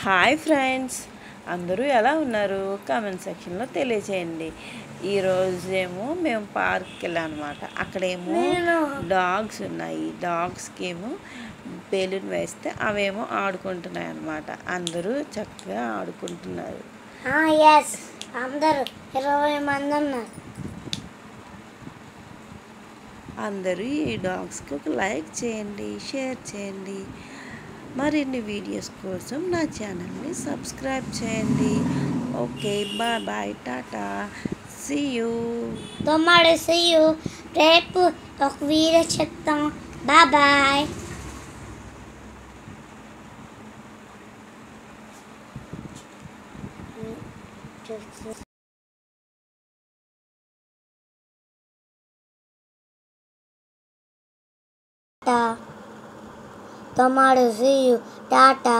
Hi friends, అందరూ ఎలా ఉన్నారు? కామెంట్ సెక్షన్లో తెలియచేయండి. ఈరోజేమో మేము పార్క్కి వెళ్ళాం అనమాట. అక్కడేమో డాగ్స్ ఉన్నాయి. డాగ్స్కి ఏమో బెలూన్ వేస్తే అవేమో ఆడుకుంటున్నాయి అన్నమాట. అందరూ చక్కగా ఆడుకుంటున్నారు. అందరూ 20 మంది ఉన్నారు. అందరూ ఈ డాగ్స్కి ఒక లైక్ చేయండి, షేర్ చేయండి. మరిన్ని వీడియోస్ కోసం నా ఛానల్ని సబ్స్క్రైబ్ చేయండి. Okay, bye bye, tata, see you. తొమ్మిది సీ యూ. రేపు ఒక వీడియో చెప్తాం. Bye bye. Tata. Tomorrow see you. Tata.